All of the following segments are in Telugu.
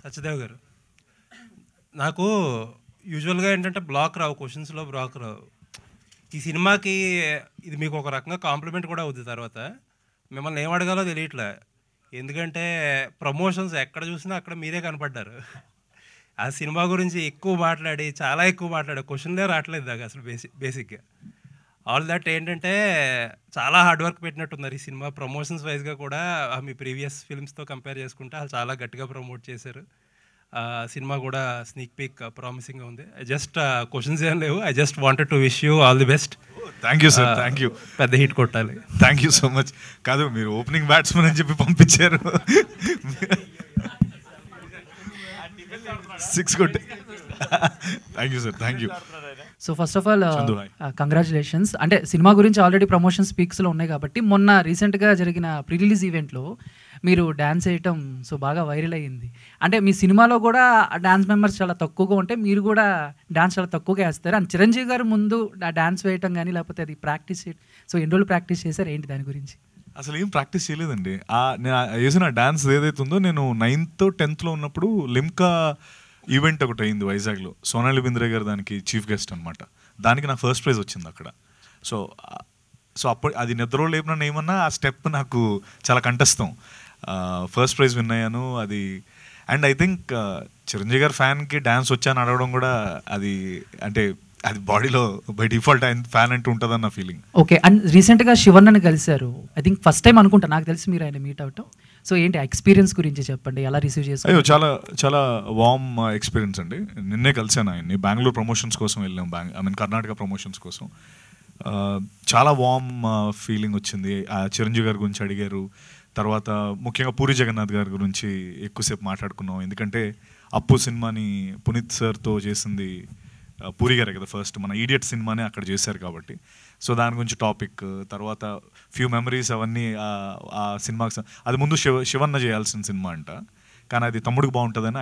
సత్యదేవ్ గారు, నాకు యూజువల్గా ఏంటంటే బ్లాక్ రావు, క్వశ్చన్స్లో బ్లాక్ రావు. ఈ సినిమాకి ఇది మీకు ఒక రకంగా కాంప్లిమెంట్ కూడా అవుతుంది. తర్వాత మిమ్మల్ని ఏం అడగాలో తెలియట్లే, ఎందుకంటే ప్రమోషన్స్ ఎక్కడ చూసినా అక్కడ మీరే కనపడ్డారు. ఆ సినిమా గురించి ఎక్కువ మాట్లాడి, చాలా ఎక్కువ మాట్లాడే, క్వశ్చన్లే రావట్లేదు దాకా అసలు. బేసిక్గా ఆల్ దట్ ఏంటంటే చాలా హార్డ్ వర్క్ పెట్టినట్టున్నారు ఈ సినిమా. ప్రమోషన్స్ వైజ్గా కూడా మీ ప్రీవియస్ ఫిల్మ్స్తో కంపేర్ చేసుకుంటే వాళ్ళు చాలా గట్టిగా ప్రమోట్ చేశారు. సినిమా కూడా స్నీక్ పీక్ ప్రామిసింగ్గా ఉంది. జస్ట్ క్వశ్చన్స్ ఏం లేవు. I just wanted to wish you all the best. Thank you sir, thank you. పెద్ద హిట్ కొట్టాలి. Thank you so much. కాదు, మీరు ఓపెనింగ్ బ్యాట్స్మెన్ అని చెప్పి పంపించారు, 6 కొట్టే. Thank you sir, thank you. So first of all congratulations. అంటే సినిమా గురించి ఆల్రెడీ ప్రమోషన్ స్పీక్స్లో ఉన్నాయి కాబట్టి మొన్న రీసెంట్గా జరిగిన ప్రీ రిలీజ్ ఈవెంట్లో మీరు డ్యాన్స్ వేయటం సో బాగా వైరల్ అయ్యింది. అంటే మీ సినిమాలో కూడా డ్యాన్స్ మెంబర్స్ చాలా తక్కువగా ఉంటే మీరు కూడా డ్యాన్స్ చాలా తక్కువగా వేస్తారు. అండ్ చిరంజీవి గారు ముందు డ్యాన్స్ వేయటం కానీ లేకపోతే అది ప్రాక్టీస్ సో ఎన్ని రోజులు ప్రాక్టీస్ చేశారు, ఏంటి దాని గురించి? అసలు ఏం ప్రాక్టీస్ చేయలేదండి. నేను వేసిన డ్యాన్స్ ఏదైతే ఉందో, నేను 9th 10th ఉన్నప్పుడు లిమ్కా ఈవెంట్ ఒకటి అయింది వైజాగ్లో. సోనాలి బింద్రే గారు దానికి చీఫ్ గెస్ట్ అనమాట. దానికి నా ఫస్ట్ ప్రైజ్ వచ్చింది అక్కడ. సో అప్పుడు అది నిద్రలో లేపిన ఏమన్నా ఆ స్టెప్ నాకు చాలా కంఠస్థం. ఫస్ట్ ప్రైజ్ విన్ అయ్యాను అది. అండ్ ఐ థింక్ చిరంజీవి గారి ఫ్యాన్కి డ్యాన్స్ వచ్చాను అడగడం కూడా అది అంటే అది బాడీలో బై డిఫాల్ట్ ఆయన ఫ్యాన్ అంటూ ఉంటుందని నా ఫీలింగ్. ఓకే. అండ్ రీసెంట్గా శివన్నని కలిశారు, ఐ థింక్ ఫస్ట్ టైం అనుకుంటా, నాకు తెలిసి మీరు ఆయన మీట్ అవటం. సో ఏంటి ఎక్స్పీరియన్స్ గురించి చెప్పండి, ఎలా రిసీవ్ చేస్తారు? అయ్యో, చాలా చాలా వార్మ్ ఎక్స్పీరియన్స్ అండి. నిన్నే కలిసాను ఆయన్ని. బెంగళూరు ప్రమోషన్స్ కోసం వెళ్ళాం, కర్ణాటక ప్రమోషన్స్ కోసం. చాలా వార్మ్ ఫీలింగ్ వచ్చింది. చిరంజీవి గారి గురించి అడిగారు. తర్వాత ముఖ్యంగా పూరి జగన్నాథ్ గారి గురించి ఎక్కువసేపు మాట్లాడుకున్నాం. ఎందుకంటే అప్పు సినిమాని పునీత్ సార్తో చేసింది పూరి గారే కదా ఫస్ట్. మన ఈడియట్ సినిమానే అక్కడ చేశారు కాబట్టి సో దాని గురించి టాపిక్. తర్వాత ఫ్యూ మెమరీస్ అవన్నీ ఆ సినిమాకి. అది ముందు శివన్న చేయాల్సిన సినిమా అంట, కానీ అది తమ్ముడికి బాగుంటుందని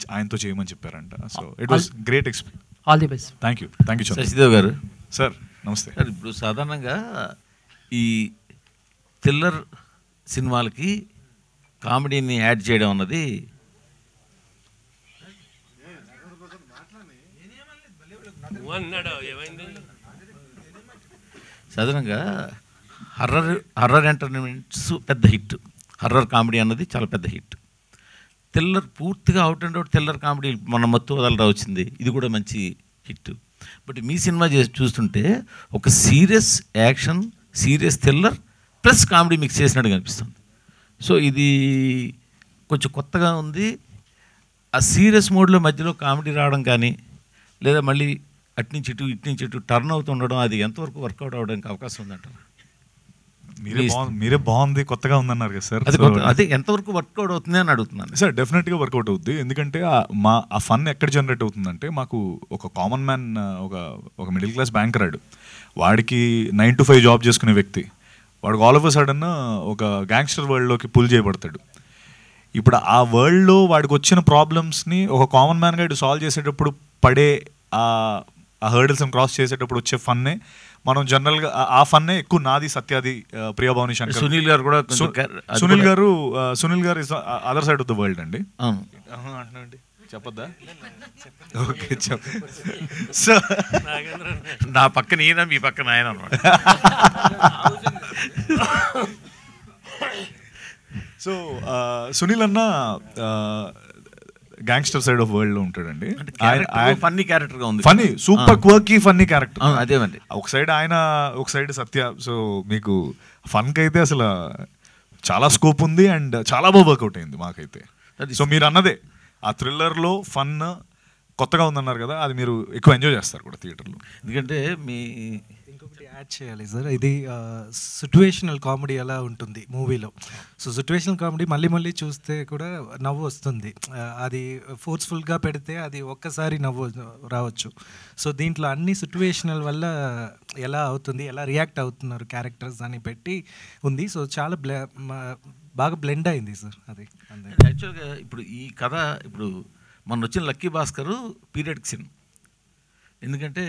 ఆయనతో చేయమని చెప్పారంట. So it was great experience. All the best. Thank you. Thank you Shashidev garu. Sir నమస్తే. ఇప్పుడు సాధారణంగా ఈ థ్రిల్లర్ సినిమాలకి కామెడీని యాడ్ చేయడం అన్నది సాధారణంగా హర్రర్ ఎంటర్టైన్మెంట్స్ పెద్ద హిట్, హర్రర్ కామెడీ అన్నది చాలా పెద్ద హిట్. థ్రిల్లర్ పూర్తిగా out and out thriller comedy మన మత్తు వదలరా వచ్చింది, ఇది కూడా మంచి హిట్. బట్ మీ సినిమా చూస్తుంటే ఒక serious action, serious thriller plus comedy mix చేసినట్టు కనిపిస్తుంది. సో ఇది కొంచెం కొత్తగా ఉంది. ఆ సీరియస్ మోడ్లో మధ్యలో కామెడీ రావడం కానీ, లేదా మళ్ళీ అట్నుంచి ఇటు టర్న్ అవుతుండడం, అది ఎంతవరకు వర్కౌట్ అవడానికి అవకాశం ఉందంటారు? మీరే బాగుంది, కొత్తగా ఉందన్నారు కదా సార్. అదే ఎంతవరకు వర్కౌట్ అవుతుంది అని అడుగుతున్నాను సార్. డెఫినెట్గా వర్కౌట్ అవుద్ది. ఎందుకంటే ఆ ఫన్ ఎక్కడ జనరేట్ అవుతుందంటే, మాకు ఒక కామన్ మ్యాన్, ఒక మిడిల్ క్లాస్ బ్యాంకర్, వాడికి 9 to 5 జాబ్ చేసుకునే వ్యక్తి, వాడికి ఆల్ ఆఫ్ అ సడన్ ఒక గ్యాంగ్స్టర్ వరల్డ్లోకి పుల్ చేయబడతాడు. ఇప్పుడు ఆ వరల్డ్లో వాడికి వచ్చిన ప్రాబ్లమ్స్ని ఒక కామన్ మ్యాన్గా ఇటు సాల్వ్ చేసేటప్పుడు పడే ఆ హర్డిల్స్ని క్రాస్ చేసేటప్పుడు వచ్చే ఫన్నే మనం జనరల్గా ఆ ఫన్నే ఎక్కువ. నాది, సత్యాది, ప్రియభావని, శంకర్, సునీల్ గారు కూడా. సునీల్ గారు is other side of the world అండి. అంటున్నాండి, చెప్పొద్దా? ఓకే, సో నా పక్కన ఈయన, మీ పక్కన ఆయన అనమాట. సో సునీల్ అన్న గ్యాంగ్స్టర్ సైడ్ ఆఫ్ వరల్డ్ లో ఉంటాడండి. ఫన్నీ క్యారెక్టర్ గా ఉంది, funny, super quirky funny character. అదేమండి, ఒక సైడ్ ఆయన, ఒక సైడ్ సత్య. సో మీకు ఫన్ కి అయితే అసలు చాలా స్కోప్ ఉంది అండ్ చాలా బాగా వర్కౌట్ అయింది మాకైతే. సో మీరు అన్నదే, ఆ థ్రిల్లర్లో ఫన్ కొత్తగా ఉందన్నారు కదా, అది మీరు ఎక్కువ ఎంజాయ్ చేస్తారు కూడా థియేటర్లో. ఎందుకంటే ఇంకొకటి యాడ్ చేయాలి సార్, ఇది సిట్యువేషనల్ కామెడీ ఎలా ఉంటుంది మూవీలో. సో సిట్యువేషనల్ కామెడీ మళ్ళీ చూస్తే కూడా నవ్వు వస్తుంది. అది ఫోర్స్ఫుల్గా పెడితే అది ఒక్కసారి నవ్వు రావచ్చు. సో దీంట్లో అన్ని సిట్యువేషనల్ వల్ల ఎలా అవుతుంది, ఎలా రియాక్ట్ అవుతున్నారు క్యారెక్టర్స్ అని పెట్టి ఉంది. సో చాలా బాగా బ్లెండ్ అయింది సార్ అది. యాక్చువల్గా ఇప్పుడు ఈ కథ, ఇప్పుడు మొన్న వచ్చిన లక్కీ భాస్కర్ పీరియడ్ సిన్. ఎందుకంటే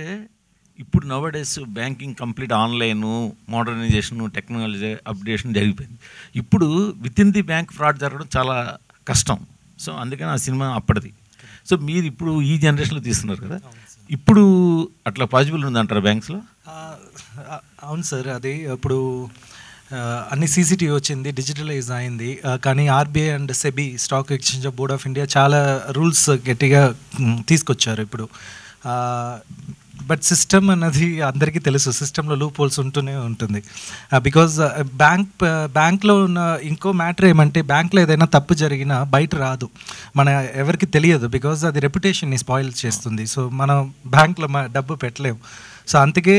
ఇప్పుడు nowadays banking complete online, modernisation, technology updation జరిగిపోయింది. ఇప్పుడు within the bank fraud జరగడం చాలా కష్టం. సో అందుకని ఆ సినిమా అప్పటిది. సో మీరు ఇప్పుడు ఈ జనరేషన్లో తీస్తున్నారు కదా, ఇప్పుడు అట్లా పాసిబుల్ ఉందంటారా బ్యాంక్స్లో? అవును సార్, అది ఇప్పుడు అన్ని సీసీటీవీ వచ్చింది, డిజిటలైజ్ అయింది. కానీ RBI and SEBI, stock exchange of board of India చాలా రూల్స్ గట్టిగా తీసుకొచ్చారు ఇప్పుడు. బట్ సిస్టమ్ అన్నది అందరికీ తెలుసు, సిస్టంలో లూప్ హోల్స్ ఉంటూనే ఉంటుంది. బికాజ్ బ్యాంక్లో ఉన్న ఇంకో మ్యాటర్ ఏమంటే, బ్యాంక్లో ఏదైనా తప్పు జరిగినా బయట రాదు, మన ఎవరికి తెలియదు, బికాజ్ అది రెప్యుటేషన్ని స్పాయిల్ చేస్తుంది. సో మనం బ్యాంక్లో డబ్బు పెట్టలేము. సో అందుకే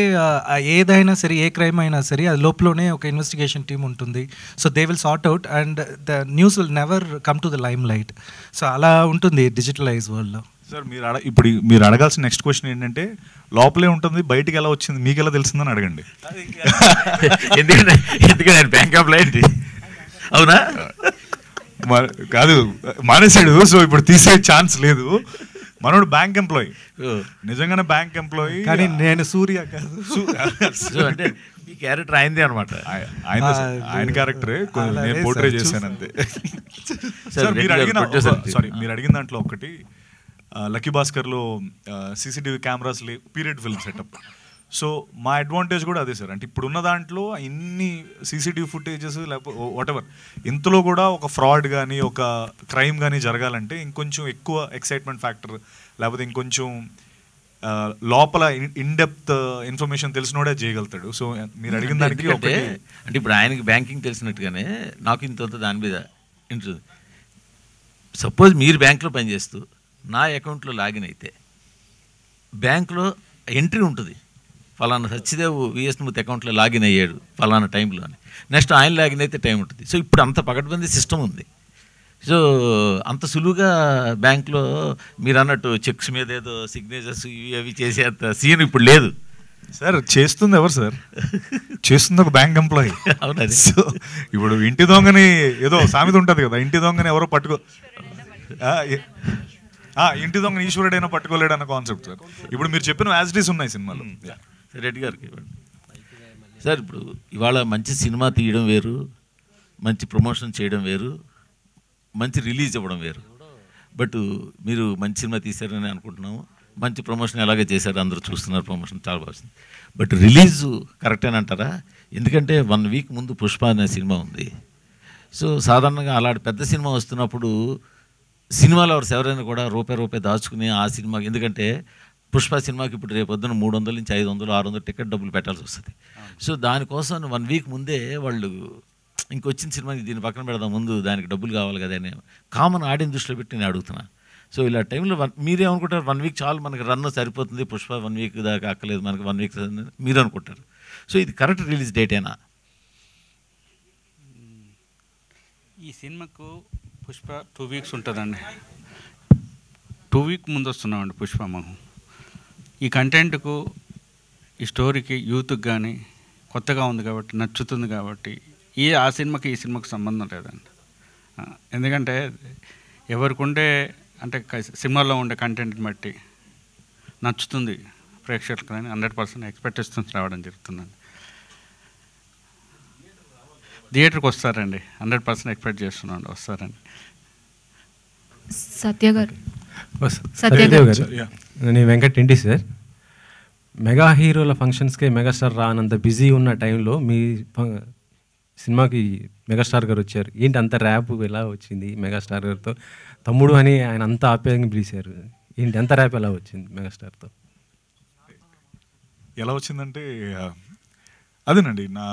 ఏదైనా సరే, ఏ క్రైమ్ అయినా సరే, అది లోపలనే ఒక ఇన్వెస్టిగేషన్ టీమ్ ఉంటుంది. So they will sort out and the news will never come to the lime light. So అలా ఉంటుంది డిజిటలైజ్ వరల్డ్లో. సార్ ఇప్పుడు మీరు అడగాల్సిన నెక్స్ట్ క్వశ్చన్ ఏంటంటే, లోపలే ఉంటుంది బయటికి ఎలా వచ్చింది మీకు ఎలా తెలిసిందని అడగండి. ఎందుకంటే బ్యాంక్ ఆఫ్ లైట్ అవునా కాదు, మానేసాడు. సో ఇప్పుడు తీసే ఛాన్స్ లేదు. మనోడు బ్యాంక్ ఎంప్లాయీ, నిజంగానే బ్యాంక్ ఎంప్లాయీ. కానీ నేను సూర్య కాదు. అంటే ఈ క్యారెక్టర్ అయింది అనమాట. ఆయన క్యారెక్టరే నేను పోర్ట్రే చేశాను అంతే. సార్ మీరు అడిగిన దాంట్లో ఒకటి, లక్కీ భాస్కర్లో CCTV cameras period film setup. So మా అడ్వాంటేజ్ కూడా అదే సార్. అంటే ఇప్పుడున్న దాంట్లో ఇన్ని సీసీటీవీ ఫుటేజెస్ లేకపోతే వాటెవర్, ఇంతలో కూడా ఒక ఫ్రాడ్ కానీ ఒక క్రైమ్ కానీ జరగాలంటే ఇంకొంచెం ఎక్కువ ఎక్సైట్మెంట్ ఫ్యాక్టర్, లేకపోతే ఇంకొంచెం లోపల ఇన్డెప్త్ ఇన్ఫర్మేషన్ తెలిసినోడే చేయగలుగుతాడు. సో మీరు అడిగిన దానికి అంటే ఇప్పుడు ఆయనకి బ్యాంకింగ్ తెలిసినట్టుగానే నాకు ఇంత దాని మీద ఇంట్రెస్ట్. సపోజ్ మీరు బ్యాంక్లో పనిచేస్తూ నా అకౌంట్లో లాగిన్ అయితే బ్యాంక్లో ఎంట్రీ ఉంటుంది, ఫలానా సత్యదేవ్ విఎస్ మూర్తి అకౌంట్లో లాగిన్ అయ్యాడు ఫలానా టైంలో అని. నెక్స్ట్ ఆయన లాగిన్ అయితే టైం ఉంటుంది. సో ఇప్పుడు అంత పకడ్బందీ సిస్టమ్ ఉంది. సో అంత సులువుగా బ్యాంక్లో మీరు అన్నట్టు చెక్స్ మీద ఏదో సిగ్నేచర్స్ ఇవి అవి చేసేంత సీన్ ఇప్పుడు లేదు సార్. చేస్తుంది ఎవరు సార్? చేస్తుంది ఒక బ్యాంక్ ఎంప్లాయీ. అవునా? సో ఇప్పుడు ఇంటి దొంగని ఏదో సామెత ఉంటుంది కదా, ఇంటి దొంగని ఎవరో ఇంటి దొంగని ఈశ్వరుడైనా పట్టుకోలేడు అన్న కాన్సెప్ట్ సార్. ఇప్పుడు మీరు చెప్పిన యాజిటీస్ ఉన్నాయి సినిమాలో. రెడ్డి గారికి సార్, ఇప్పుడు ఇవాళ మంచి సినిమా తీయడం వేరు, మంచి ప్రమోషన్ చేయడం వేరు, మంచి రిలీజ్ ఇవ్వడం వేరు. బట్ మీరు మంచి సినిమా తీశారని అనుకుంటున్నాము, మంచి ప్రమోషన్ ఎలాగే చేశారు, అందరూ చూస్తున్నారు, ప్రమోషన్ చాలా బాగుంది. బట్ రిలీజు కరెక్టేనంటారా? ఎందుకంటే 1 వీక్ ముందు పుష్ప అనే సినిమా ఉంది. సో సాధారణంగా అలాంటి పెద్ద సినిమా వస్తున్నప్పుడు సినిమాలో ఎవరైనా కూడా రూపాయి దాచుకుని ఆ సినిమా, ఎందుకంటే పుష్ప సినిమాకి ఇప్పుడు రేపు పొద్దున 300 నుంచి 500, 600 టికెట్ డబ్బులు పెట్టాల్సి వస్తుంది. సో దానికోసం 1 వీక్ ముందే వాళ్ళు ఇంకొచ్చిన సినిమాకి దీన్ని పక్కన పెడదాం, ముందు దానికి డబ్బులు కావాలి కదా అని కామన్ ఆడియన్స్ దృష్టిలో పెట్టి నేను అడుగుతున్నా. సో ఇలా టైంలో మీరేమనుకుంటారు, 1 వీక్ చాలు మనకి రన్ సరిపోతుంది, పుష్ప 1 వీక్ దాకా అక్కలేదు మనకి, 1 వీక్ మీరు అనుకుంటారు. సో ఇది కరెక్ట్ రిలీజ్ డేటేనా? ఈ సినిమాకు పుష్ప 2 వీక్స్ ఉంటుందండి. 2 వీక్ ముందు వస్తున్నామండి పుష్ప. మనం ఈ కంటెంట్కు, ఈ స్టోరీకి, యూత్కి కానీ కొత్తగా ఉంది కాబట్టి, నచ్చుతుంది కాబట్టి ఆ సినిమాకి ఈ సినిమాకి సంబంధం లేదండి. ఎందుకంటే ఎవరికి ఉండే అంటే సినిమాలో ఉండే కంటెంట్ని బట్టి నచ్చుతుంది ప్రేక్షకులకు కానీ 100% ఎక్స్పెక్టేషన్స్ రావడం జరుగుతుందండి. థియేటర్కి వస్తారండి, 100% ఎక్స్పెక్ట్ చేస్తున్నాండి, వస్తారండి. సత్యదేవ్ గారు, నేను వెంకట్ ఇంటి సార్. మెగా హీరోల ఫంక్షన్స్కే మెగాస్టార్ రానంత బిజీ ఉన్న టైంలో మీ సినిమాకి మెగాస్టార్ గారు వచ్చారు. ఏంటి అంత ర్యాప్ ఎలా వచ్చింది మెగాస్టార్ గారితో? తమ్ముడు అని ఆయన అంత ఆప్యాయంగా పిలిచారు. ఏంటి అంత ర్యాప్ ఎలా వచ్చింది మెగాస్టార్తో? ఎలా వచ్చిందంటే అదేనండి, నా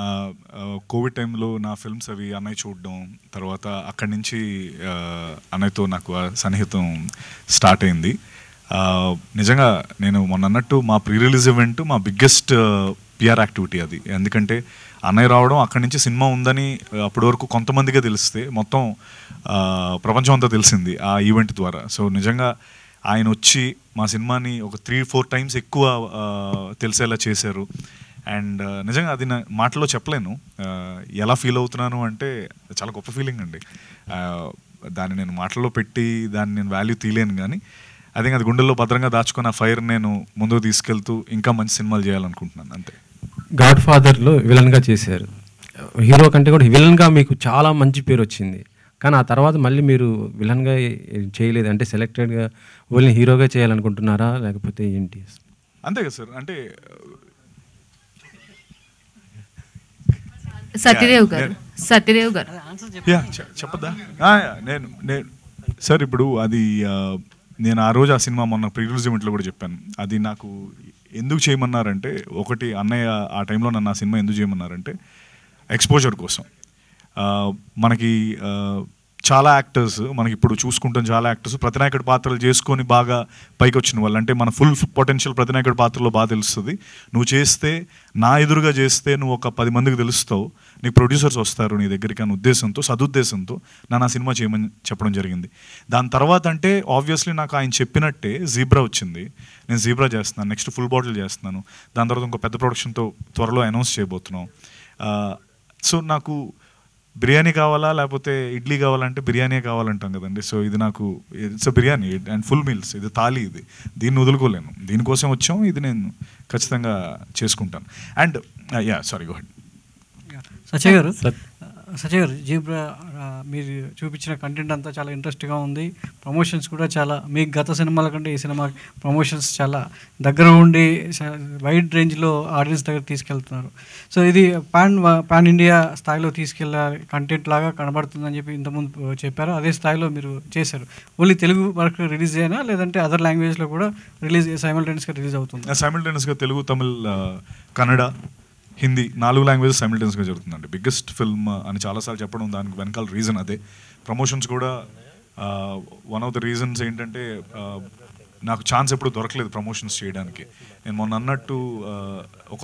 కోవిడ్ టైంలో నా ఫిల్మ్స్ అవి అన్నయ్య చూడడం, తర్వాత అక్కడి నుంచి అన్నయ్యతో నాకు సన్నిహితం స్టార్ట్ అయింది. నిజంగా నేను మొన్న అన్నట్టు మా ప్రీ రిలీజ్ ఈవెంట్ మా బిగ్గెస్ట్ పిఆర్ యాక్టివిటీ అది. ఎందుకంటే అన్నయ్య రావడం, అక్కడి నుంచి సినిమా ఉందని అప్పటి వరకు కొంతమందిగా తెలిస్తే మొత్తం ప్రపంచం అంతా తెలిసింది ఆ ఈవెంట్ ద్వారా. సో నిజంగా ఆయన వచ్చి మా సినిమాని ఒక 3-4 టైమ్స్ ఎక్కువ తెలిసేలా చేశారు. అండ్ నిజంగా అది నా మాటలో చెప్పలేను ఎలా ఫీల్ అవుతున్నాను అంటే, చాలా గొప్ప ఫీలింగ్ అండి. దాన్ని నేను మాటల్లో పెట్టి దాన్ని నేను వాల్యూ తీయలేను, కానీ ఐ థింక్ అది గుండెల్లో భద్రంగా దాచుకున్న ఫైర్ నేను ముందుకు తీసుకెళ్తూ ఇంకా మంచి సినిమాలు చేయాలనుకుంటున్నాను అంతే. గాడ్ ఫాదర్లో విలన్గా చేశారు. హీరో కంటే కూడా విలన్గా మీకు చాలా మంచి పేరు వచ్చింది. కానీ ఆ తర్వాత మళ్ళీ మీరు విలన్గా చేయలేదు, అంటే సెలెక్టెడ్గా ఓన్లీ హీరోగా చేయాలనుకుంటున్నారా లేకపోతే ఏంటి? అంతే కదా సార్. అంటే సత్యదేవ్ గారు చెప్పద్దా? నేను సార్ ఇప్పుడు అది నేను ఆ రోజు ఆ సినిమా మొన్న ప్రీ రిలీజ్ ఈవెంట్లో కూడా చెప్పాను. అది నాకు ఎందుకు చేయమన్నారంటే, ఒకటి అన్నయ్య ఆ టైంలో నన్ను ఆ సినిమా ఎందుకు చేయమన్నారంటే ఎక్స్పోజర్ కోసం. మనకి చాలా యాక్టర్స్, మనకి ఇప్పుడు చూసుకుంటాం చాలా యాక్టర్స్ ప్రతినాయకుడి పాత్రలు చేసుకొని బాగా పైకి వచ్చిన వాళ్ళు, అంటే మన ఫుల్ పొటెన్షియల్ ప్రతినాయకుడి పాత్రలో బాగా తెలుస్తుంది. నువ్వు చేస్తే, నా ఎదురుగా చేస్తే నువ్వు ఒక 10 మందికి తెలుస్తావు, నీకు ప్రొడ్యూసర్స్ వస్తారు నీ దగ్గరికి అనే ఉద్దేశంతో, సదుద్దేశంతో నన్ను ఆ సినిమా చేయమని చెప్పడం జరిగింది. దాని తర్వాత అంటే ఆబ్వియస్లీ నాకు ఆయన చెప్పినట్టే జీబ్రా వచ్చింది. నేను జీబ్రా చేస్తున్నాను, నెక్స్ట్ ఫుల్ బాటిల్ చేస్తున్నాను, దాని తర్వాత ఇంకో పెద్ద ప్రొడక్షన్తో త్వరలో అనౌన్స్ చేయబోతున్నాం. సో నాకు బిర్యానీ కావాలా లేకపోతే ఇడ్లీ కావాలంటే బిర్యానీ కావాలంటాం కదండి. సో ఇది నాకు it's biryani and full meals, ఇది థాలీ, దీన్ని వదులుకోలేను, దీనికోసం వచ్చాం, ఇది నేను ఖచ్చితంగా చేసుకుంటాను. And sorry go ahead. Satya garu zebra మీరు చూపించిన కంటెంట్ అంతా చాలా ఇంట్రెస్ట్గా ఉంది. ప్రమోషన్స్ కూడా చాలా, మీకు గత సినిమాల కంటే ఈ సినిమా ప్రమోషన్స్ చాలా దగ్గర ఉండి వైడ్ రేంజ్లో ఆడియన్స్ దగ్గర తీసుకెళ్తున్నారు. సో ఇది పాన్ ఇండియా స్థాయిలో తీసుకెళ్ళే కంటెంట్ లాగా కనబడుతుందని చెప్పి ఇంతకుముందు చెప్పారు. అదే స్థాయిలో మీరు చేశారు. ఓన్లీ తెలుగు వరకు రిలీజ్ అయినా లేదంటే అదర్ లాంగ్వేజ్లో కూడా సైమల్టేనియస్గా రిలీజ్ అవుతుంది? సైమల్టేనియస్గా తెలుగు, తమిళ్, కన్నడ, హిందీ 4 లాంగ్వేజెస్ సైమల్టేనియస్గా జరుగుతుందండి. బిగ్గెస్ట్ ఫిల్మ్ అని చాలాసార్లు చెప్పడం దానికి వెనకాల రీజన్ అదే. ప్రమోషన్స్ కూడా వన్ ఆఫ్ ద రీజన్స్ ఏంటంటే నాకు ఛాన్స్ ఎప్పుడు దొరకలేదు ప్రమోషన్స్ చేయడానికి. నేను మొన్న అన్నట్టు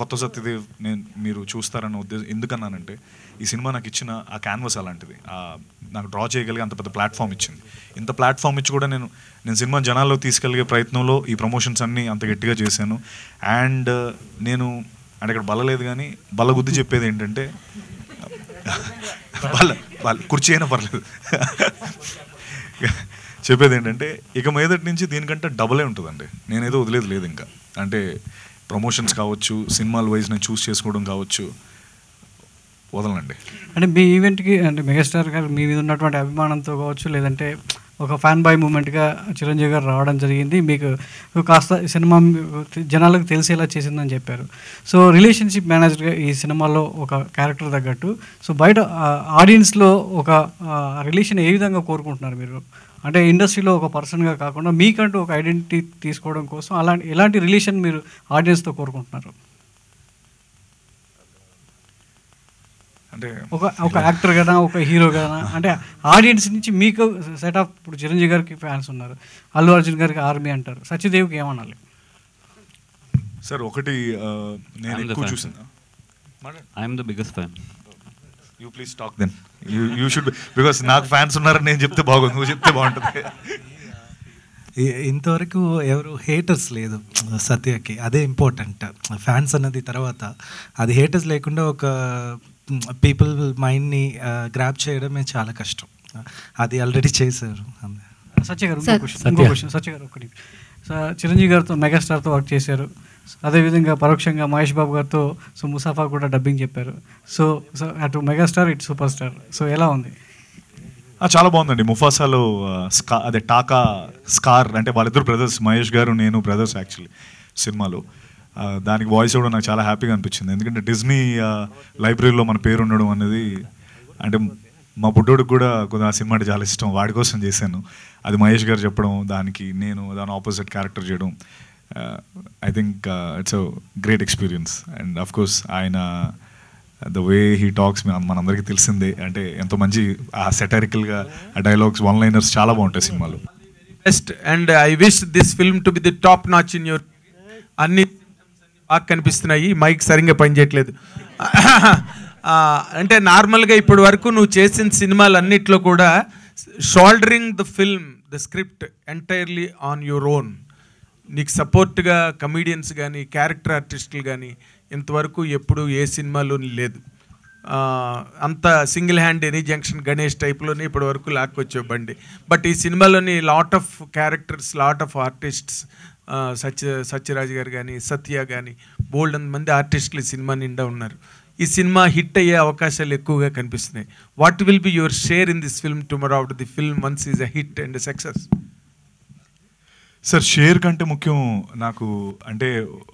కొత్త సత్యదేవ్ మీరు చూస్తారన్న ఉద్దేశం ఎందుకన్నానంటే, ఈ సినిమా నాకు ఇచ్చిన ఆ క్యాన్వస్ అలాంటిది, నాకు డ్రా చేయగలిగే అంత పెద్ద ప్లాట్ఫామ్ ఇచ్చింది. ఇంత ప్లాట్ఫామ్ ఇచ్చి కూడా నేను సినిమా జనాల్లో తీసుకెళ్ళే ప్రయత్నంలో ఈ ప్రమోషన్స్ అన్నీ అంత గట్టిగా చేశాను. అండ్ నేను అంటే ఇక్కడ బల్లలేదు కానీ బల్ల గుద్ది చెప్పేది ఏంటంటే, కుర్చీ అయినా పర్లేదు, చెప్పేది ఏంటంటే ఇక మీదటి నుంచి దీనికంటే డబులే ఉంటుందండి. నేనేదో వదిలేదు లేదు ఇంకా. అంటే ప్రమోషన్స్ కావచ్చు, సినిమాల వైజ్ నేను చూస్ చేసుకోవడం కావచ్చు, వదలండి. అంటే మీ ఈవెంట్కి అంటే మెగాస్టార్ గారు మీ మీద ఉన్నటువంటి అభిమానంతో కావచ్చు, లేదంటే ఒక ఫ్యాన్ బాయ్ మూమెంట్గా చిరంజీవి గారు రావడం జరిగింది, మీకు కాస్త సినిమా జనాలకు తెలిసేలా చేసిందని చెప్పారు. సో రిలేషన్షిప్ మేనేజర్గా ఈ సినిమాలో ఒక క్యారెక్టర్ తగ్గట్టు, సో బయట ఆడియన్స్లో ఒక రిలేషన్ ఏ విధంగా కోరుకుంటున్నారు మీరు? అంటే ఇండస్ట్రీలో ఒక పర్సన్గా కాకుండా మీకంటూ ఒక ఐడెంటిటీ తీసుకోవడం కోసం ఎలాంటి రిలేషన్ మీరు ఆడియన్స్తో కోరుకుంటున్నారు? అంటే ఒక యాక్టర్ కదా, ఒక హీరో కదా, అంటే ఆడియన్స్ నుంచి మీకు సెట్ ఆఫ్, ఇప్పుడు చిరంజీవి గారికి ఫ్యాన్స్ ఉన్నారు, అల్లు అర్జున్ గారికి ఆర్మీ అంటారు, సత్యదేవ్కి ఏమనాలి సార్? ఒకటి నేను ఎక్కువ చూసాను. I'm the biggest fan. You please talk then. You should, because నాకు ఫ్యాన్స్ ఉన్నారని నేను చెప్తే బాగుంది, నువ్వు చెప్తే బాగుంటుంది. ఇంతవరకు ఎవరు హేటర్స్ లేదు సత్యకి, అదే ఇంపార్టెంట్. ఫ్యాన్స్ అన్నది తర్వాత, అది హేటర్స్ లేకుండా ఒక పీపుల్ మైండ్ని గ్రాప్ చేయడమే చాలా కష్టం. అది ఆల్రెడీ చేశారు. సత్య గారు ఇంకో క్వశ్చన్. సత్య గారు ఒకటి, చిరంజీవి గారితో మెగాస్టార్తో వర్క్ చేశారు, అదేవిధంగా పరోక్షంగా మహేష్ బాబు గారితో సో ముసాఫా కూడా డబ్బింగ్ చెప్పారు. సో అటు మెగాస్టార్ ఇటు సూపర్ స్టార్, సో ఎలా ఉంది? చాలా బాగుందండి. ముఫాసాలో అదే టాకా స్కార్ అంటే వాళ్ళిద్దరు బ్రదర్స్, మహేష్ గారు నేను బ్రదర్స్ యాక్చువల్లీ సినిమాలో. దానికి వాయిస్ కూడా నాకు చాలా హ్యాపీగా అనిపించింది. ఎందుకంటే డిజ్నీ లైబ్రరీలో మన పేరు ఉండడం అనేది, అంటే మా బుడ్డోడికి కూడా కొంచెం ఆ సినిమా అంటే చాలా ఇష్టం, వాడి కోసం చేశాను. అది మహేష్ గారు చెప్పడం, దానికి నేను దాని ఆపోజిట్ క్యారెక్టర్ చేయడం, I think it's a great experience. And of course ఆయన ద వే హీ టాక్స్ మనందరికీ తెలిసిందే, అంటే ఎంతో మంచి ఆ సెటారికల్గా ఆ డైలాగ్స్, వన్ లైనర్స్ చాలా బాగుంటాయి సినిమాలో. Best. And I wish this film to be the top notch in your. అన్ని బాగా కనిపిస్తున్నాయి, మైక్ సరిగ్గా పనిచేయట్లేదు. అంటే నార్మల్గా ఇప్పటి వరకు నువ్వు చేసిన సినిమాలన్నిట్లో కూడా soldering the film, the script entirely on your own. నీకు సపోర్ట్గా కమీడియన్స్ కానీ క్యారెక్టర్ ఆర్టిస్టులు కానీ ఇంతవరకు ఎప్పుడు ఏ సినిమాలో లేదు. అంత single hand any junction Ganesh టైప్లోనే ఇప్పటి వరకు లాక్కొచ్చే బండి. బట్ ఈ సినిమాలోని lot of characters, lot of artists, Sathyaraj garu కానీ, సత్య కానీ, బోల్డ్ మంది ఆర్టిస్టులు ఈ సినిమా నిండా ఉన్నారు. ఈ సినిమా హిట్ అయ్యే అవకాశాలు ఎక్కువగా కనిపిస్తున్నాయి. What will be your share in this film tomorrow after the film once is a hit and success? Sir share కంటే ముఖ్యం నాకు అంటే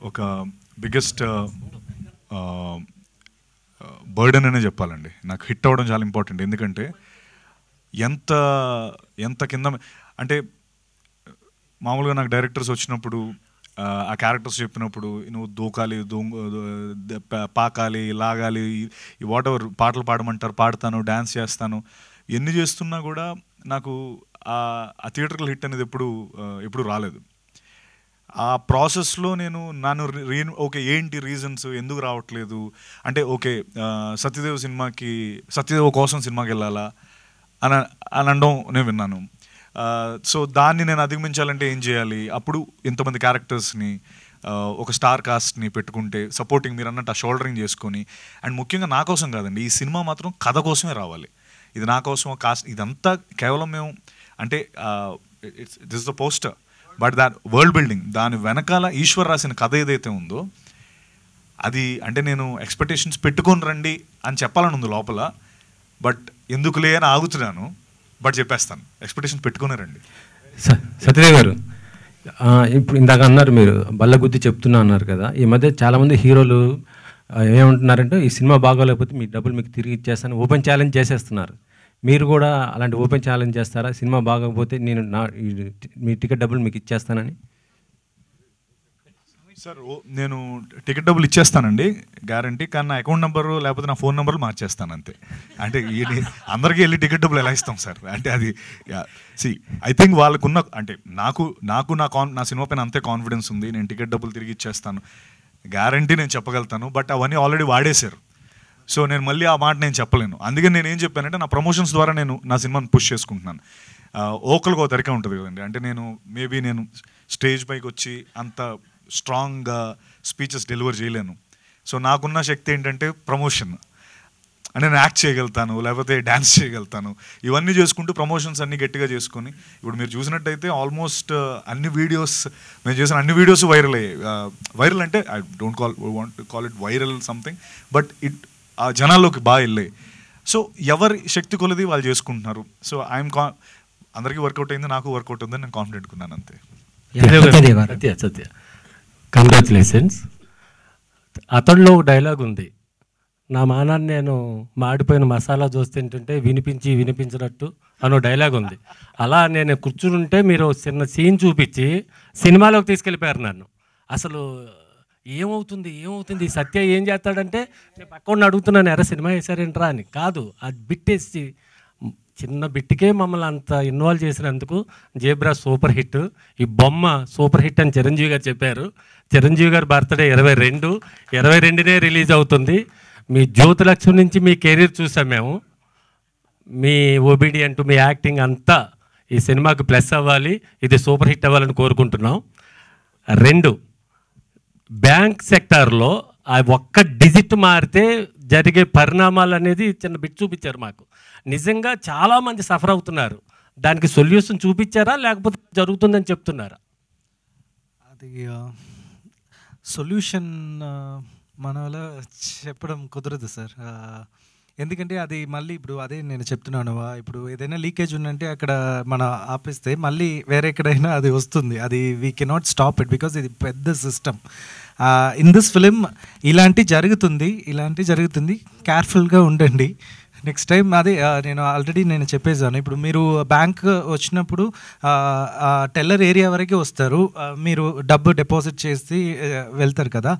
ఒక బిగ్గెస్ట్ బర్డెన్ అనే చెప్పాలండి. నాకు హిట్ అవ్వడం చాలా ఇంపార్టెంట్. ఎందుకంటే ఎంత ఎంత కింద అంటే మామూలుగా నాకు డైరెక్టర్స్ వచ్చినప్పుడు ఆ క్యారెక్టర్స్ చెప్పినప్పుడు నువ్వు దూకాలి, పాకాలి, లాగాలి, వాట్ ఎవర్ పాటలు పాడమంటారు పాడతాను, డ్యాన్స్ చేస్తాను, ఎన్ని చేస్తున్నా కూడా నాకు ఆ థియేటర్కల్ హిట్ అనేది ఎప్పుడు రాలేదు. ఆ ప్రాసెస్లో నేను ఓకే ఏంటి రీజన్స్ ఎందుకు రావట్లేదు అంటే ఓకే సత్యదేవ్ కోసం సినిమాకి వెళ్ళాలా అని అనడం నేను విన్నాను. సో దాన్ని నేను అధిగమించాలంటే ఏం చేయాలి, అప్పుడు ఇంతమంది క్యారెక్టర్స్ని ఒక స్టార్ కాస్ట్ని పెట్టుకుంటే సపోర్టింగ్ మీరు అన్నట్టు ఆ షోల్డరింగ్ చేసుకొని, అండ్ ముఖ్యంగా నా కోసం కాదండి, ఈ సినిమా మాత్రం కథ కోసమే రావాలి. ఇది నా కోసం కాస్ట్ ఇదంతా కేవలం మేము అంటే this is the poster, but that world building దాని వెనకాల ఈశ్వర్ రాసిన కథ ఏదైతే ఉందో అది అంటే నేను ఎక్స్పెక్టేషన్స్ పెట్టుకొని రండి అని చెప్పాలని ఉంది లోపల, బట్ ఎందుకులే అని ఆగుతున్నాను. బట్ చెప్పేస్తాను, ఎక్స్పెక్టేషన్ పెట్టుకునే రండి. సత్యదేవ్ గారు, ఇప్పుడు ఇందాక అన్నారు మీరు బల్లగుద్ది చెప్తున్నా అన్నారు కదా, ఈ మధ్య చాలామంది హీరోలు ఏమంటున్నారంటే ఈ సినిమా బాగోలేకపోతే మీ డబ్బులు మీకు తిరిగి ఇచ్చేస్తాను ఓపెన్ ఛాలెంజ్ చేసేస్తున్నారు. మీరు కూడా అలాంటి ఓపెన్ ఛాలెంజ్ చేస్తారా? సినిమా బాగోకపోతే మీ టికెట్ డబ్బులు మీకు ఇచ్చేస్తానని. సార్ నేను టికెట్ డబ్బులు ఇచ్చేస్తానండి గ్యారంటీ, కానీ నా అకౌంట్ నెంబరు లేకపోతే నా ఫోన్ నెంబర్లు మార్చేస్తాను అంతే. అంటే అందరికీ వెళ్ళి టికెట్ డబ్బులు ఎలా ఇస్తాం సార్? అంటే అది ఐ థింక్ వాళ్ళకున్న అంటే నాకు నా సినిమా పైన అంతే కాన్ఫిడెన్స్ ఉంది, నేను టికెట్ డబ్బులు తిరిగి ఇచ్చేస్తాను గ్యారంటీ నేను చెప్పగలుగుతాను. బట్ అవన్నీ ఆల్రెడీ వాడేశారు, సో నేను మళ్ళీ ఆ మాట నేను చెప్పలేను. అందుకని నేను ఏం చెప్పానంటే నా ప్రమోషన్స్ ద్వారా నేను నా సినిమాని పుష్ చేసుకుంటున్నాను. ఓకల్గా ఒక తరిక ఉంటుంది కదండి, అంటే నేను స్టేజ్ పైకి వచ్చి అంత స్ట్రాంగ్ స్పీచెస్ డెలివర్ చేయలేను. సో నాకున్న శక్తి ఏంటంటే ప్రమోషన్, అంటే నేను యాక్ట్ చేయగలుగుతాను, లేకపోతే డ్యాన్స్ చేయగలుగుతాను, ఇవన్నీ చేసుకుంటూ ప్రమోషన్స్ అన్నీ గట్టిగా చేసుకొని ఇప్పుడు మీరు చూసినట్టయితే ఆల్మోస్ట్ అన్ని వీడియోస్ మేము చేసిన అన్ని వీడియోస్ వైరల్ అయ్యాయి. వైరల్ అంటే I don't want call it viral something, but ఆ జనాల్లోకి బాగా వెళ్ళాయి. సో ఎవరి శక్తి కొలది వాళ్ళు చేసుకుంటున్నారు. సో అందరికీ వర్కౌట్ అయింది, నాకు వర్కౌట్ ఉందని నేను కాన్ఫిడెంట్ ఉన్నాను అంతే. సత్య కంగ్రాచులేషన్స్. అతడిలో ఒక డైలాగ్ ఉంది, నా మానాన్ని నేను మాడిపోయిన మసాలా దోశ తింటుంటే వినిపించినట్టు అనో డైలాగ్ ఉంది. అలా నేను కూర్చుని ఉంటే మీరు చిన్న సీన్ చూపించి సినిమాలోకి తీసుకెళ్ళిపోయారు నన్ను. అసలు ఏమవుతుంది సత్య ఏం చేస్తాడంటే నేను పక్కన అడుగుతున్నాను, ఎరా సినిమా వేసారేంట్రా అని. కాదు, అది బిట్టేసి చిన్న బిట్టికే మమ్మల్ని అంత ఇన్వాల్వ్ చేసినందుకు జేబ్రా సూపర్ హిట్. ఈ బొమ్మ సూపర్ హిట్ అని చిరంజీవి గారు చెప్పారు. చిరంజీవి గారి బర్త్డే 22నే రిలీజ్ అవుతుంది. మీ జ్యోతిలక్ష్మి నుంచి మీ కెరీర్ చూసాం మేము. మీ ఒబీడియంట్, మీ యాక్టింగ్ అంతా ఈ సినిమాకి ప్లస్ అవ్వాలి, ఇది సూపర్ హిట్ అవ్వాలని కోరుకుంటున్నాం. 2, బ్యాంక్ సెక్టార్లో ఆ ఒక్క డిజిట్ మారితే జరిగే పరిణామాలు అనేది చిన్న బిట్ చూపించారు మాకు. నిజంగా చాలామంది సఫర్ అవుతున్నారు, దానికి సొల్యూషన్ చూపించారా లేకపోతే జరుగుతుందని చెప్తున్నారా? అది సొల్యూషన్ మన వల్ల చెప్పడం కుదరదు సార్. ఎందుకంటే అది మళ్ళీ ఇప్పుడు అదే నేను చెప్తున్నాను, ఇప్పుడు ఏదైనా లీకేజ్ ఉందంటే అక్కడ మనం ఆపేస్తే మళ్ళీ వేరే ఎక్కడైనా అది వస్తుంది. అది we cannot stop it because ఇది పెద్ద సిస్టమ్. ఇన్ దిస్ ఫిలిం ఇలాంటి జరుగుతుంది, కేర్ఫుల్గా ఉండండి నెక్స్ట్ టైం. అదే నేను ఆల్రెడీ చెప్పేసాను, ఇప్పుడు మీరు బ్యాంక్ వచ్చినప్పుడు టెల్లర్ ఏరియా వరకే వస్తారు, మీరు డబ్బు డిపాజిట్ చేసి వెళ్తారు కదా,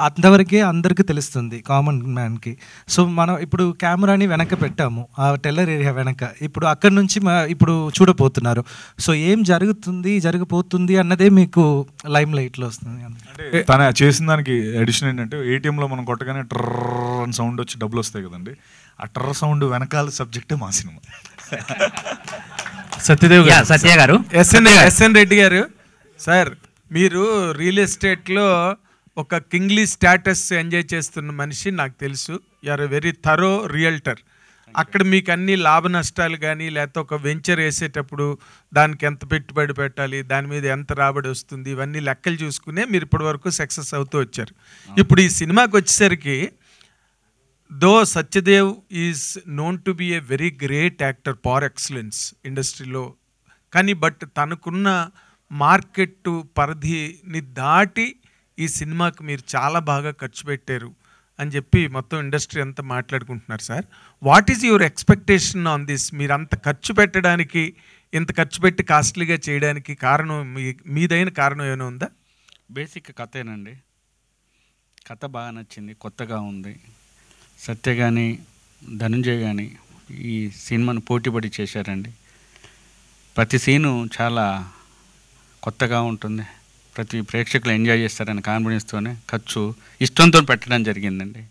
అంతవరకే అందరికీ తెలుస్తుంది కామన్ మ్యాన్కి. సో మనం ఇప్పుడు కెమెరాని వెనక పెట్టాము ఆ టెల్లర్ ఏరియా వెనక, ఇప్పుడు అక్కడి నుంచి ఇప్పుడు చూడబోతున్నారు. సో ఏం జరగబోతుంది అన్నదే మీకు లైమ్ లైట్లో వస్తుంది. అంటే తన చేసిన దానికి ఎడిషన్ ఏంటంటే ఏటీఎంలో మనం కొట్టగానే ట్రర్ అని సౌండ్ వచ్చి డబ్బులు వస్తాయి కదండి, ఆ ట్రర్ సౌండ్ వెనకాల సబ్జెక్టే మా సినిమా. సత్య గారు, ఎస్ఎన్ రెడ్డి గారు సార్, మీరు రియల్ ఎస్టేట్లో ఒక కింగ్లీ స్టేటస్ ఎంజాయ్ చేస్తున్న మనిషి నాకు తెలుసు. You are a very thorough realtor. అక్కడ మీకు అన్ని లాభ నష్టాలు కానీ లేకపోతే ఒక వెంచర్ వేసేటప్పుడు దానికి ఎంత పెట్టుబడి పెట్టాలి, దాని మీద ఎంత రాబడి వస్తుంది, ఇవన్నీ లెక్కలు చూసుకునే మీరు ఇప్పటి వరకు సక్సెస్ అవుతూ వచ్చారు. ఇప్పుడు ఈ సినిమాకి వచ్చేసరికి though Satyadev is known to be a very great actor par excellence ఇండస్ట్రీలో, కానీ బట్ తనకున్న మార్కెట్ పరిధిని దాటి ఈ సినిమాకి మీరు చాలా బాగా ఖర్చు పెట్టారు అని చెప్పి మొత్తం ఇండస్ట్రీ అంతా మాట్లాడుకుంటున్నారు sir. What is your expectation on this? మీరు అంత ఖర్చు పెట్టడానికి, ఇంత ఖర్చు పెట్టి కాస్ట్లీగా చేయడానికి కారణం మీదైన కారణం ఏమైనా ఉందా? బేసిక్ కథేనండి. కథ బాగా నచ్చింది, కొత్తగా ఉంది. సత్య కానీ ధనుంజయ్ కానీ ఈ సినిమాను పోటీపడి చేశారండి. ప్రతి సీను చాలా కొత్తగా ఉంటుంది, ప్రతి ప్రేక్షకులు ఎంజాయ్ చేస్తారని కాన్ఫిడెన్స్తోనే ఖర్చు ఇష్టంతో పెట్టడం జరిగిందండి.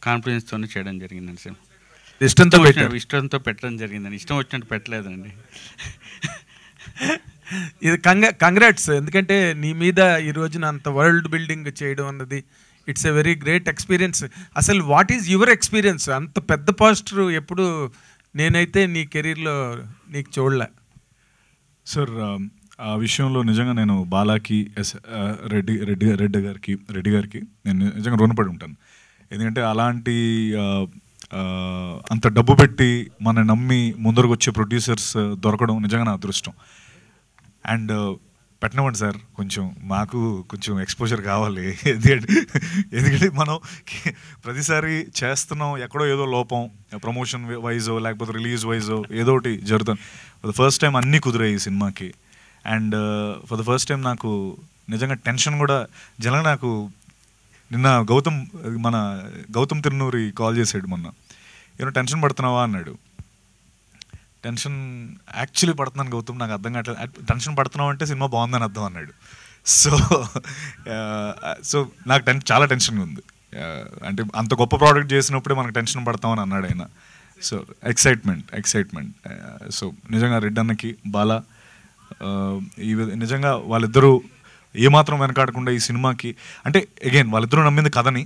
కాన్ఫిడెన్స్తోనే చేయడం జరిగిందండి. సినిమా ఇష్టంతో పెట్టడం జరిగిందండి. ఇష్టం వచ్చినట్టు పెట్టలేదండి. ఇది కంగ్రాట్స్. ఎందుకంటే నీ మీద ఈ రోజున అంత వరల్డ్ బిల్డింగ్ చేయడం అన్నది it's a very great experience. అసలు వాట్ ఈజ్ యువర్ ఎక్స్పీరియన్స్? అంత పెద్ద పోస్టర్ ఎప్పుడు నేనైతే నీ కెరీర్లో నీకు చూడలే సార్. ఆ విషయంలో నిజంగా నేను బాలాకి రెడ్డి గారికి నేను నిజంగా రుణపడి ఉంటాను. ఎందుకంటే అలాంటి అంత డబ్బు పెట్టి మన నమ్మి ముందరకు వచ్చే ప్రొడ్యూసర్స్ దొరకడం నిజంగా నా అదృష్టం. అండ్ పెట్టనివ్వండి సార్, కొంచెం మాకు కొంచెం ఎక్స్పోజర్ కావాలి. ఎందుకంటే మనం ప్రతిసారి చేస్తున్నాం, ఎక్కడో ఏదో లోపం, ప్రమోషన్ వైజో లేకపోతే రిలీజ్ వైజో ఏదో ఒకటి జరుగుతుంది. ఫర్ ద ఫస్ట్ టైం అన్నీ కుదిరాయి ఈ సినిమాకి. And for the first time నాకు నిజంగా టెన్షన్ కూడా జనంగా నాకు నిన్న గౌతమ్ తిరునూరి కాల్ చేసాడు మొన్న. ఏమో టెన్షన్ పడుతున్నావా అన్నాడు. టెన్షన్ యాక్చువల్లీ పడుతున్నాను గౌతమ్, నాకు అర్థం కావట్లేదు. టెన్షన్ పడుతున్నావు అంటే సినిమా బాగుందని అర్థం అన్నాడు. సో నాకు చాలా టెన్షన్గా ఉంది. అంటే అంత గొప్ప ప్రోడక్ట్ చేసినప్పుడే మనకు టెన్షన్ పడతామని అన్నాడు ఆయన. So excitement. సో నిజంగా రెడ్డి అన్నకి బాలా నిజంగా వాళ్ళిద్దరూ ఏమాత్రం వెనకాడకుండా ఈ సినిమాకి, అంటే అగైన్ వాళ్ళిద్దరూ నమ్మింది కథని,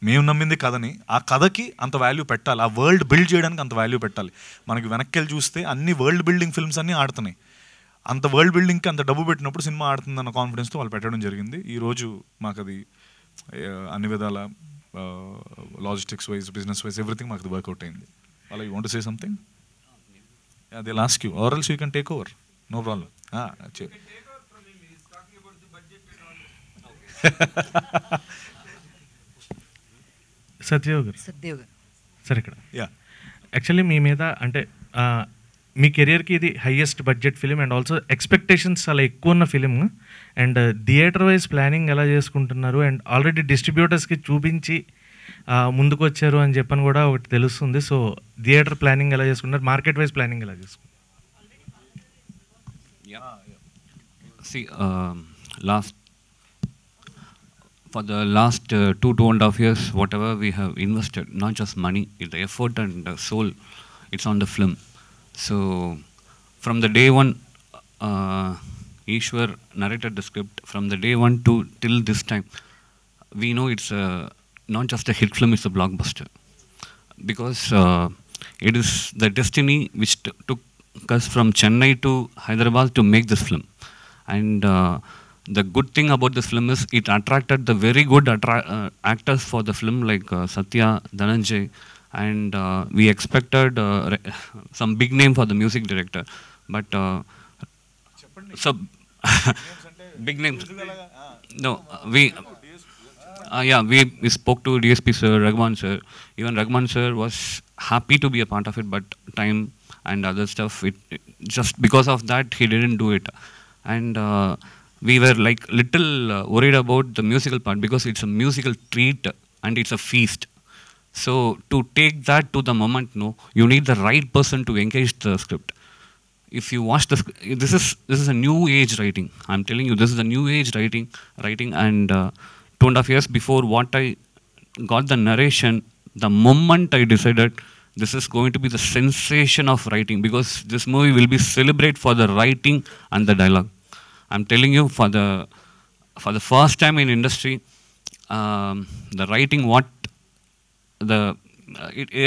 మేము నమ్మింది కథని, ఆ కథకి అంత వాల్యూ పెట్టాలి, ఆ వరల్డ్ బిల్డ్ చేయడానికి అంత వాల్యూ పెట్టాలి. మనకి వెనక్కి వెళ్ళి చూస్తే అన్ని వరల్డ్ బిల్డింగ్ ఫిల్మ్స్ అన్నీ ఆడుతున్నాయి. అంత వరల్డ్ బిల్డింగ్కి అంత డబ్బు పెట్టినప్పుడు సినిమా ఆడుతుందన్న కాన్ఫిడెన్స్తో వాళ్ళు పెట్టడం జరిగింది. ఈరోజు మాకు అది అన్ని విధాల logistics wise, business wise, everything మాకు అది వర్కౌట్ అయింది. అలా you want to say something? The last you or else you can take over, no problem. Satyadev గారు సార్, ఇక్కడ యాక్చువల్లీ మీ మీద అంటే మీ కెరియర్కి ఇది highest budget film and also expectations చాలా ఎక్కువ ఉన్న film. And theatre wise planning ఎలా చేసుకుంటున్నారు? అండ్ ఆల్రెడీ డిస్ట్రిబ్యూటర్స్కి చూపించి ముందుకు వచ్చారు అని చెప్పని కూడా ఒకటి తెలుస్తుంది. సో థియేటర్ ప్లానింగ్ ఎలా చేసుకుంటారు, మార్కెట్ వైజ్ ప్లానింగ్ ఎలా చేసుకుంటారు? See, for the last 2.5 years, whatever we have invested, not just money, the effort and soul, it's on the film. So, from the day one, Ishwar narrated the script. From the day one to till this time, we know it's not just a hit film; it's a blockbuster. Because it is the destiny which took us from Chennai to Hyderabad to make this film. And the good thing about this film is it attracted the very good actors for the film, like Satya, Dhananjay, and we expected some big name for the music director, but big names. No, we spoke to DSP sir, Raghuvan sir. Even Raghuvan sir was happy to be a part of it, but time and other stuff, just because of that he didn't do it. And we were like little worried about the musical part, because it's a musical treat and it's a feast. So to take that to the moment, no, you need the right person to engage the script. If you watch this is a new age writing. I'm telling you, this is a new age writing. And 2.5 years before what I got the narration, the moment I decided this is going to be the sensation of writing, because this movie will be celebrated for the writing and the dialogue. I'm telling you, for the first time in industry, the writing,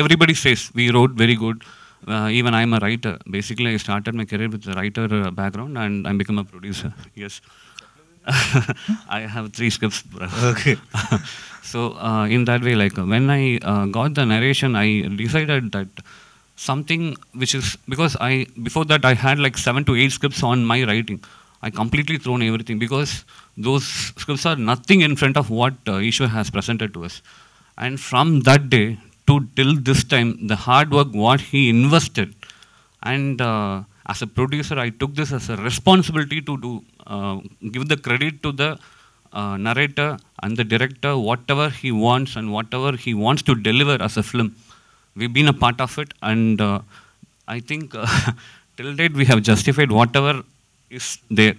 everybody says we wrote very good. Even I'm a writer. Basically, I started my career with a writer background, and I became a producer. Yes. I have 3 scripts, bro. Okay. So in that way, like when I got the narration, I decided that something which is, because before that I had like 7 to 8 scripts on my writing. I completely thrown everything because those scripts are nothing in front of what Ishwar has presented to us. And from that day to till this time, the hard work what he invested, and as a producer, I took this as a responsibility to do, give the credit to the narrator and the director, whatever he wants and whatever he wants to deliver as a film. We've been a part of it, and I think till date we have justified whatever is there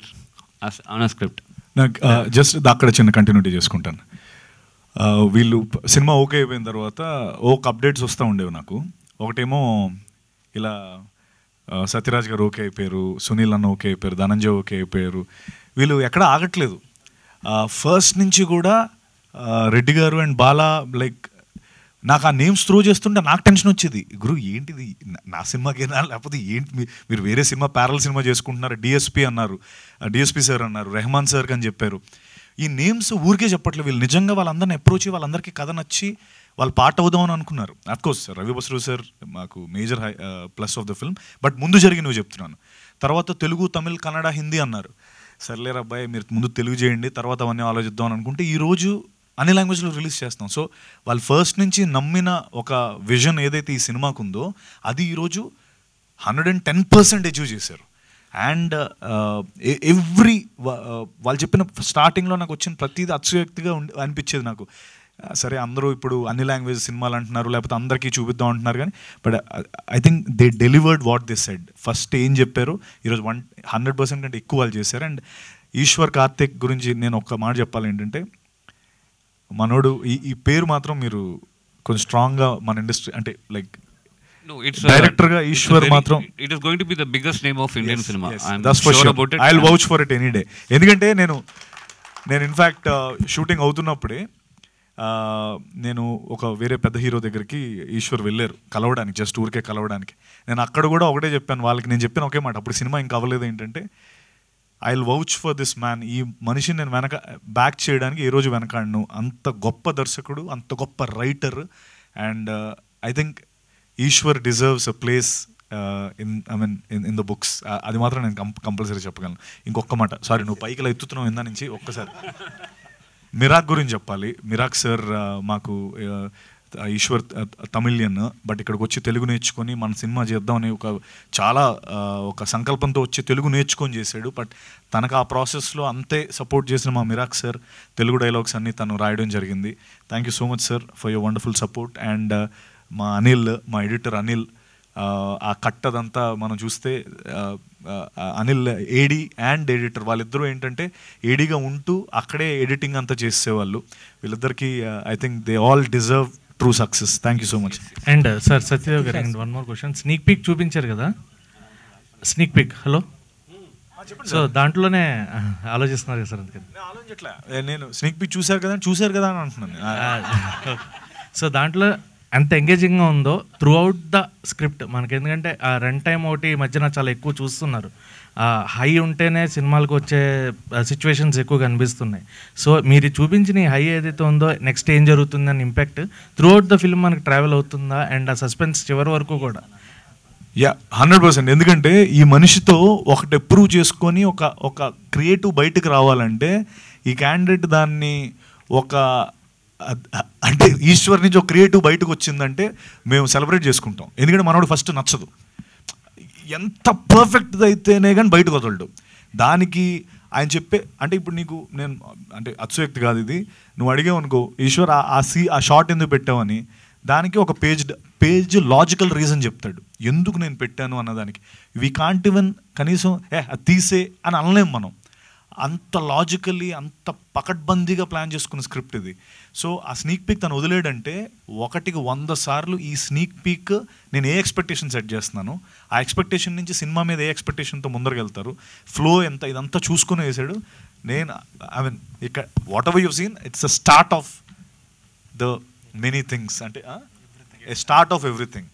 as on a script. నాకు జస్ట్ అక్కడ చిన్న కంటిన్యూటీ చేసుకుంటాను. వీళ్ళు సినిమా ఓకే అయిపోయిన తర్వాత ఒక అప్డేట్స్ వస్తూ ఉండేవి నాకు. ఒకటేమో ఇలా సత్యరాజ్ గారు ఓకే అయిపోయారు, సునీల్ అన్న ఓకే అయిపోయారు, ధనంజయ్ ఓకే అయిపోయారు. వీళ్ళు ఎక్కడ ఆగట్లేదు. ఫస్ట్ నుంచి కూడా రెడ్డి గారు అండ్ బాలా, లైక్ నాకు ఆ నేమ్స్ త్రో చేస్తుంటే నాకు టెన్షన్ వచ్చేది. గురు ఏంటిది, నా సినిమాకేనా లేకపోతే ఏంటి, మీరు వేరే సినిమా ప్యారల్ సినిమా చేసుకుంటున్నారు. డిఎస్పీ అన్నారు, డిఎస్పీ సార్ అన్నారు, రెహమాన్ సార్ అని చెప్పారు. ఈ నేమ్స్ ఊరికే చెప్పట్లేదు. వీళ్ళు నిజంగా వాళ్ళందరిని అప్రోచ్ అయ్యి వాళ్ళందరికీ కథ నచ్చి వాళ్ళు పాట అవుదామని అనుకున్నారు. అఫ్కోర్స్ రవి బస్రు సార్ మాకు major plus of the film. But ముందు జరిగినవి చెప్తున్నాను. తర్వాత తెలుగు, తమిళ్, కన్నడ, హిందీ అన్నారు. సర్లేరు అబ్బాయి, మీరు ముందు తెలుగు చేయండి, తర్వాత అవన్నీ ఆలోచిద్దాం అని అనుకుంటే ఈరోజు అన్ని లాంగ్వేజ్లో రిలీజ్ చేస్తాం. సో వాళ్ళు ఫస్ట్ నుంచి నమ్మిన ఒక విజన్ ఏదైతే ఈ సినిమాకు ఉందో అది ఈరోజు 110% అచీవ్ చేశారు. అండ్ ఎవ్రీ వాళ్ళు చెప్పిన స్టార్టింగ్లో నాకు వచ్చిన ప్రతిదీ అతిశయోక్తిగా అనిపించేది నాకు. సరే అందరూ ఇప్పుడు అన్ని లాంగ్వేజ్ సినిమాలు అంటున్నారు, లేకపోతే అందరికీ చూపిద్దాం అంటున్నారు, కానీ but I think they delivered what they said. First ఏం చెప్పారు ఈరోజు 100% కంటే ఎక్కువ వాళ్ళు చేశారు. అండ్ ఈశ్వర్ కార్తిక్ గురించి నేను ఒక్క మాట చెప్పాలి ఏంటంటే, మనోడు ఈ పేరు మాత్రం మీరు కొంచెం స్ట్రాంగ్గా మన ఇండస్ట్రీ అంటే లైక్ డైరెక్టర్గా ఈశ్వర్ మాత్రం it is going to be the biggest name of Indian cinema. I'm that's for sure sure. about it. I'll vouch for it any day. ఎందుకంటే నేను ఇన్ఫ్యాక్ట్ షూటింగ్ అవుతున్నప్పుడే నేను ఒక వేరే పెద్ద హీరో దగ్గరికి ఈశ్వర్ వెళ్ళారు కలవడానికి, జస్ట్ ఊరికే కలవడానికి. నేను అక్కడ కూడా ఒకటే చెప్పాను వాళ్ళకి, నేను చెప్పిన ఒకే మాట, అప్పుడు సినిమా ఇంకా అవ్వలేదు, ఏంటంటే I will vouch for this man. ఈ మనిషిని నేను బ్యాక్ చేయడానికి ఏ రోజు వెనకాడను. అంత గొప్ప దర్శకుడు, అంత గొప్ప writer. And I think Eshwar deserves a place in the books. అది మాత్రం నేను కంపల్సరీ చెప్పగలను. ఇంకొక మాట, సారీ నువ్వు పైకి ఇలా ఎత్తుతున్నావు ఇందా నుంచి, ఒక్కసారి మిరాక్ గురించి చెప్పాలి. మిరాక్ సార్ మాకు ఈశ్వర్ తమిళియన్, బట్ ఇక్కడికి వచ్చి తెలుగు నేర్చుకొని మన సినిమా చేద్దామని ఒక సంకల్పంతో వచ్చి తెలుగు నేర్చుకొని చేశాడు. బట్ తనకు ఆ ప్రాసెస్లో అంతే సపోర్ట్ చేసిన మా మిరాక్ సార్ తెలుగు డైలాగ్స్ అన్నీ తను రాయడం జరిగింది. Thank you so much sir for your wonderful support. And మా అనిల్, మా ఎడిటర్ అనిల్, ఆ కట్టదంతా మనం చూస్తే అనిల్ ఏడీ అండ్ ఎడిటర్ వాళ్ళిద్దరూ ఏంటంటే ఏడీగా ఉంటూ అక్కడే ఎడిటింగ్ అంతా చేసేవాళ్ళు. వీళ్ళిద్దరికి I think they all deserve true success. Thank you so much. And sir Satyadev garu, and one more question. Sneak peek చూపించారు కదా, స్నీక్ పీక్, హలో, సో దాంట్లోనే ఆలోచిస్తున్నారు కదా సార్? అందుకని ఆలోచించట్లే, నేను స్నీక్ పీక్ చూశారు కదా అని అంటున్నాను. సో దాంట్లో ఎంత ఎంగేజింగ్గా ఉందో త్రూ అవుట్ ద స్క్రిప్ట్ మనకి, ఎందుకంటే ఆ రన్ టైం ఒకటి ఈ మధ్యన చాలా ఎక్కువ చూస్తున్నారు. హై ఉంటేనే సినిమాలకు వచ్చే సిచ్యువేషన్స్ ఎక్కువ కనిపిస్తున్నాయి. సో మీరు చూపించిన హై ఏదైతే ఉందో నెక్స్ట్ ఏం జరుగుతుంది అని impact through out the film మనకి ట్రావెల్ అవుతుందా? అండ్ ఆ సస్పెన్స్ చివరి వరకు కూడా? యా, 100%. ఎందుకంటే ఈ మనిషితో ఒకటి ప్రూవ్ చేసుకొని ఒక క్రియేటివ్ బయటకు రావాలంటే ఈ క్యాండిడేట్ దాన్ని అంటే ఈశ్వర్ నుంచి ఒక క్రియేటివ్ బయటకు వచ్చిందంటే మేము సెలబ్రేట్ చేసుకుంటాం. ఎందుకంటే మనోడు ఫస్ట్ నచ్చదు, ఎంత పర్ఫెక్ట్ అయితేనే కానీ బయటకు వదలడు. దానికి ఆయన చెప్పే అంటే ఇప్పుడు నేను అంటే అతిశయోక్తి కాదు ఇది, నువ్వు అడిగావు అనుకో ఈశ్వర్ ఆ షార్ట్ ఎందుకు పెట్టావని, దానికి ఒక పేజ్ లాజికల్ రీజన్ చెప్తాడు ఎందుకు నేను పెట్టాను అన్నదానికి. వీ కాంట్ ఈవెన్ కనీసం అది తీసే అని అనలేం మనం. అంత లాజికల్లీ అంత పకడ్బందీగా ప్లాన్ చేసుకున్న స్క్రిప్ట్ ఇది. సో ఆ స్నీక్ పీక్ తను వదిలేడంటే 100 సార్లు ఈ స్నీక్ పీక్ నేను ఏ ఎక్స్పెక్టేషన్ సెట్ చేస్తున్నాను, ఆ ఎక్స్పెక్టేషన్ నుంచి సినిమా మీద ఏ ఎక్స్పెక్టేషన్తో ముందరకు వెళ్తారు, ఫ్లో ఎంత, ఇదంతా చూసుకుని వేసాడు. నేను ఐ మీన్ ఇక్కడ what ever you seen it's a start of the many things, అంటే ఏ స్టార్ట్ ఆఫ్ ఎవ్రీథింగ్.